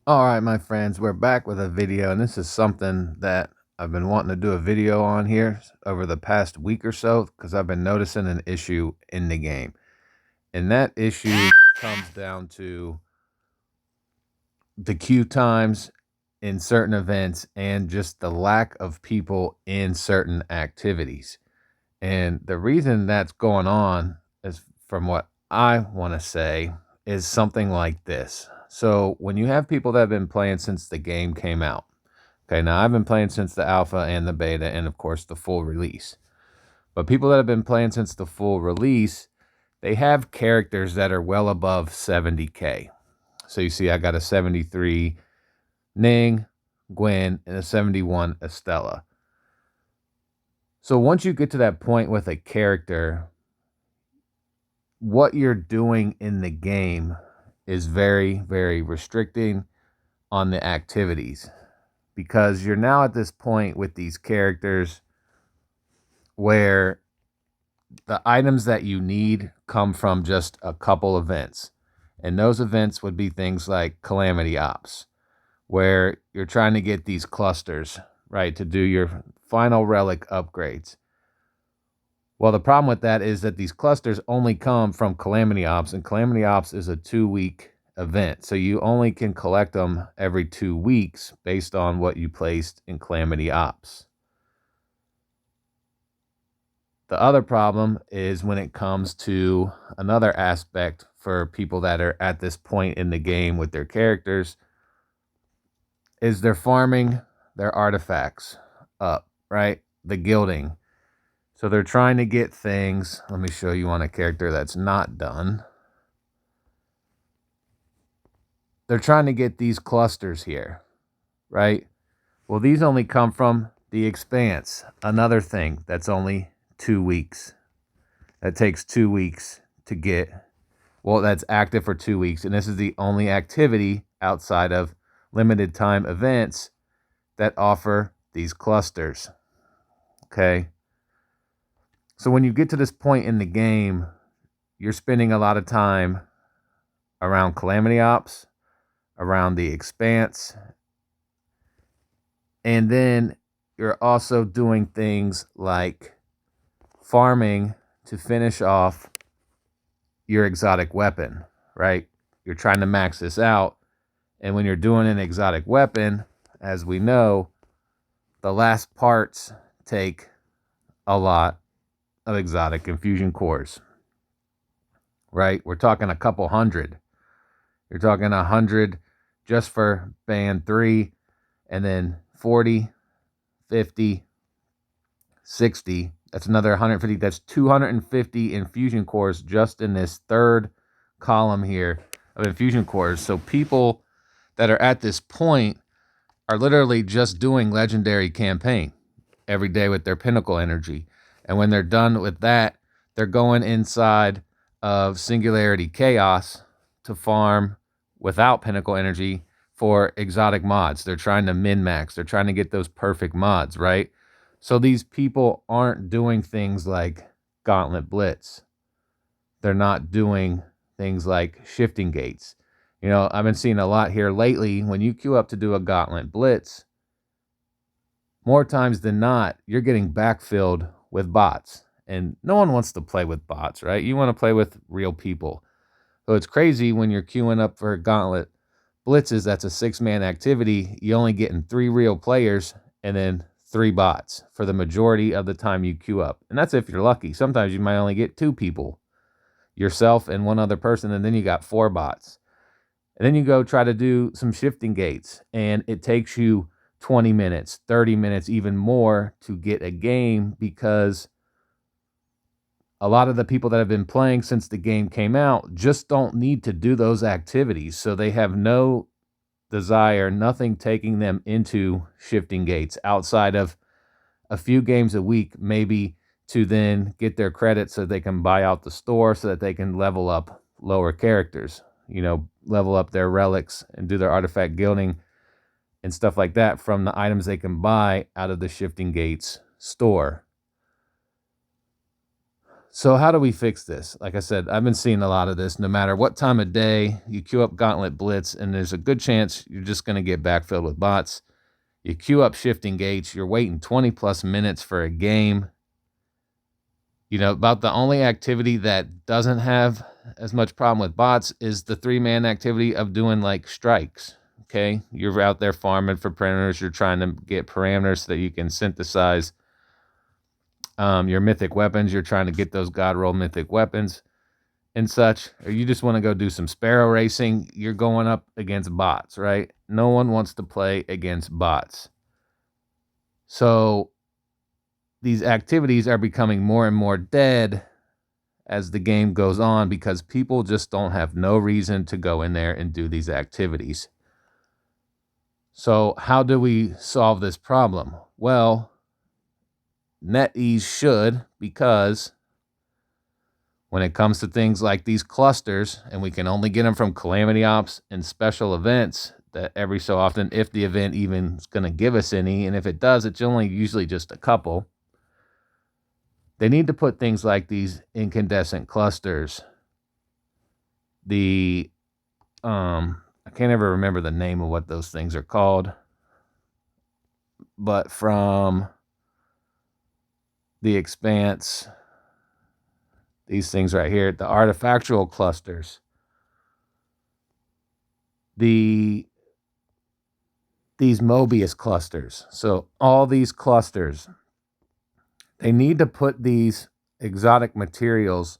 All right, my friends, we're back with a video, and this is something that I've been wanting to do a video on here over the past week or so because I've been noticing an issue in the game. And that issue comes down to the queue times in certain events and just the lack of people in certain activities. And the reason that's going on is from what I want to say is something like this. So when you have people that have been playing since the game came out, okay, now I've been playing since the alpha and the beta and of course the full release. But people that have been playing since the full release, they have characters that are well above 70k. So you see I got a 73 Ning, Gwen, and a 71 Estella. So once you get to that point with a character, what you're doing in the game is very, very restricting on the activities because you're now at this point with these characters where the items that you need come from just a couple events. And those events would be things like Calamity Ops, where you're trying to get these clusters, right, to do your final relic upgrades. Well, the problem with that is that these clusters only come from Calamity Ops, and Calamity Ops is a 2-week event. So you only can collect them every 2 weeks based on what you placed in Calamity Ops. The other problem is when it comes to another aspect for people that are at this point in the game with their characters is they're farming their artifacts up, right? The gilding. So they're trying to get things. Let me show you on a character that's not done. They're trying to get these clusters here, right? Well, these only come from the Expanse. Another thing that's only 2 weeks. That takes 2 weeks to get. Well, that's active for 2 weeks. And this is the only activity outside of limited time events that offer these clusters. Okay. So when you get to this point in the game, you're spending a lot of time around Calamity Ops, around the Expanse, and then you're also doing things like farming to finish off your exotic weapon, right? You're trying to max this out. And when you're doing an exotic weapon, as we know, the last parts take a lot of exotic infusion cores, right? We're talking a couple hundred. You're talking 100 just for band 3, and then 40, 50, 60. That's another 150. That's 250 infusion cores just in this third column here of infusion cores. So people that are at this point are literally just doing legendary campaign every day with their pinnacle energy. And when they're done with that, they're going inside of Singularity Chaos to farm without pinnacle energy for exotic mods. They're trying to min-max. They're trying to get those perfect mods, right? So these people aren't doing things like Gauntlet Blitz. They're not doing things like shifting gates. You know, I've been seeing a lot here lately. When you queue up to do a Gauntlet Blitz, more times than not, you're getting backfilled with bots. And no one wants to play with bots, right? You want to play with real people. So it's crazy when you're queuing up for Gauntlet Blitzes, that's a 6-man activity. You only getting 3 real players and then 3 bots for the majority of the time you queue up. And that's if you're lucky. Sometimes you might only get 2 people, yourself and one other person, and then you got 4 bots. And then you go try to do some shifting gates, and it takes you 20 minutes, 30 minutes, even more to get a game because a lot of the people that have been playing since the game came out just don't need to do those activities. So they have no desire, nothing taking them into shifting gates outside of a few games a week, maybe to then get their credits so they can buy out the store so that they can level up lower characters, you know, level up their relics and do their artifact gilding and stuff like that from the items they can buy out of the shifting gates store. So how do we fix this? Like I said, I've been seeing a lot of this. No matter what time of day, you queue up Gauntlet Blitz, and there's a good chance you're just going to get backfilled with bots. You queue up Shifting Gates, you're waiting 20 plus minutes for a game. About the only activity that doesn't have as much problem with bots is the 3-man activity of doing like strikes. Okay, you're out there farming for parameters. You're trying to get parameters so that you can synthesize your mythic weapons. You're trying to get those god roll mythic weapons and such. Or you just want to go do some sparrow racing. You're going up against bots, right? No one wants to play against bots. So these activities are becoming more and more dead as the game goes on because people just don't have no reason to go in there and do these activities. So how do we solve this problem? Well, NetEase should, because when it comes to things like these clusters, and we can only get them from Calamity Ops and special events that every so often, if the event even is going to give us any, and if it does, it's only usually just a couple. They need to put things like these incandescent clusters. I can't ever remember the name of what those things are called, but from the Expanse, these things right here, the artifactual clusters, these Mobius clusters. So all these clusters, they need to put these exotic materials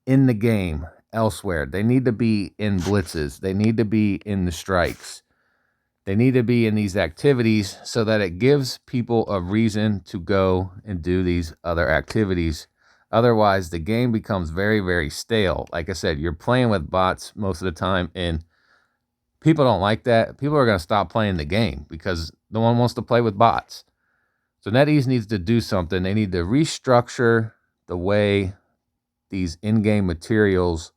in the game elsewhere. They need to be in blitzes. They need to be in the strikes. They need to be in these activities so that it gives people a reason to go and do these other activities. Otherwise, the game becomes very, very stale. Like I said, you're playing with bots most of the time, and people don't like that. People are going to stop playing the game because no one wants to play with bots. So NetEase needs to do something. They need to restructure the way these in-game materials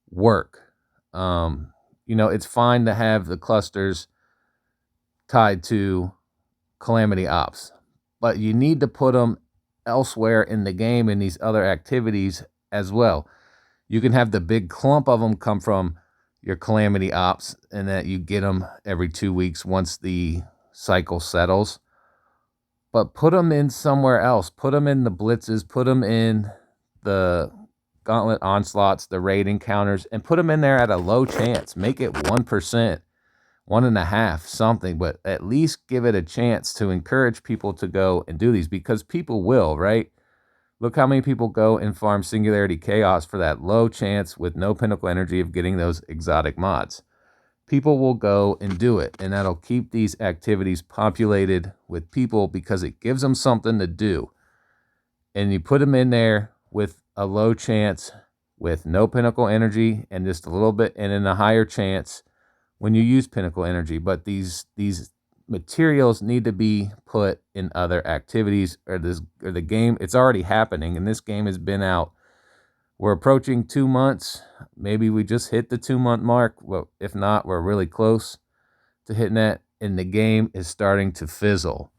work. It's fine to have the clusters tied to Calamity Ops, but you need to put them elsewhere in the game in these other activities as well. You can have the big clump of them come from your Calamity Ops, and that you get them every 2 weeks once the cycle settles. But put them in somewhere else. Put them in the blitzes. Put them in the gauntlet onslaughts, the raid encounters, and put them in there at a low chance. Make it 1%, 1.5%, something, but at least give it a chance to encourage people to go and do these, because people will, right? Look how many people go and farm Singularity Chaos for that low chance with no pinnacle energy of getting those exotic mods. People will go and do it, and that'll keep these activities populated with people because it gives them something to do. And you put them in there with a low chance, with no pinnacle energy, and just a little bit, and in a higher chance when you use pinnacle energy. But these materials need to be put in other activities, or the game. It's already happening, and this game has been out. We're approaching 2 months. Maybe we just hit the 2-month mark. Well, if not, we're really close to hitting that, and the game is starting to fizzle.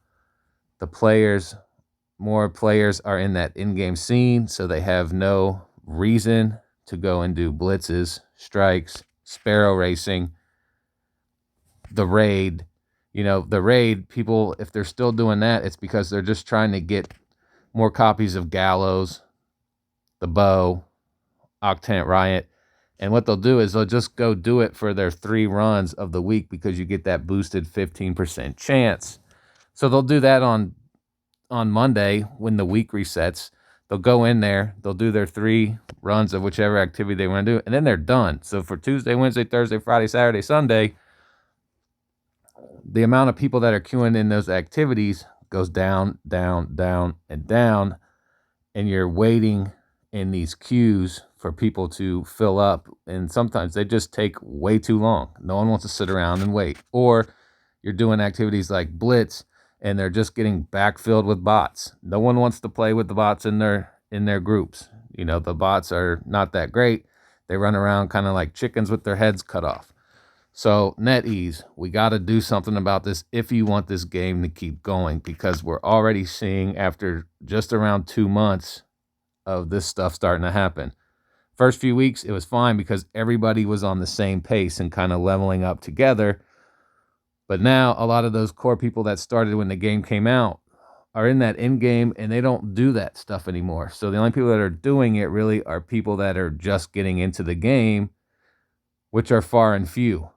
More players are in that in-game scene, so they have no reason to go and do blitzes, strikes, sparrow racing, the raid. The raid, people, if they're still doing that, it's because they're just trying to get more copies of Gallows, the Bow, Octant Riot. And what they'll do is they'll just go do it for their 3 runs of the week because you get that boosted 15% chance. So they'll do that on Monday when the week resets. They'll go in there, they'll do their 3 runs of whichever activity they want to do, and then they're done. So for Tuesday, Wednesday, Thursday, Friday, Saturday, Sunday, the amount of people that are queuing in those activities goes down, down, down, and down, and you're waiting in these queues for people to fill up, and sometimes they just take way too long. No one wants to sit around and wait. Or you're doing activities like Blitz, and they're just getting backfilled with bots. No one wants to play with the bots in their groups. The bots are not that great. They run around kind of like chickens with their heads cut off. So NetEase, we got to do something about this if you want this game to keep going, because we're already seeing, after just around 2 months, of this stuff starting to happen. First few weeks, it was fine because everybody was on the same pace and kind of leveling up together. But now a lot of those core people that started when the game came out are in that end game and they don't do that stuff anymore. So the only people that are doing it really are people that are just getting into the game, which are far and few.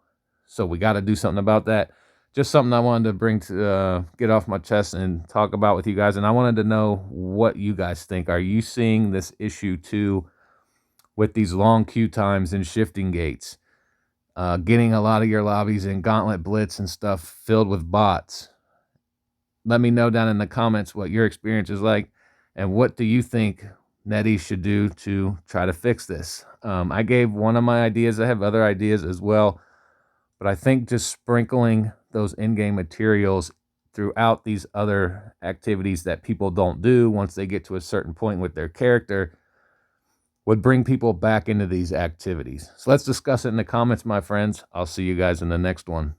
So we got to do something about that. Just something I wanted to bring to get off my chest and talk about with you guys. And I wanted to know what you guys think. Are you seeing this issue too with these long queue times and shifting gates? Getting a lot of your lobbies in Gauntlet Blitz and stuff filled with bots. Let me know down in the comments what your experience is like and what do you think NetEase should do to try to fix this. I gave one of my ideas. I have other ideas as well, but I think just sprinkling those in-game materials throughout these other activities that people don't do once they get to a certain point with their character would bring people back into these activities. So let's discuss it in the comments, my friends. I'll see you guys in the next one.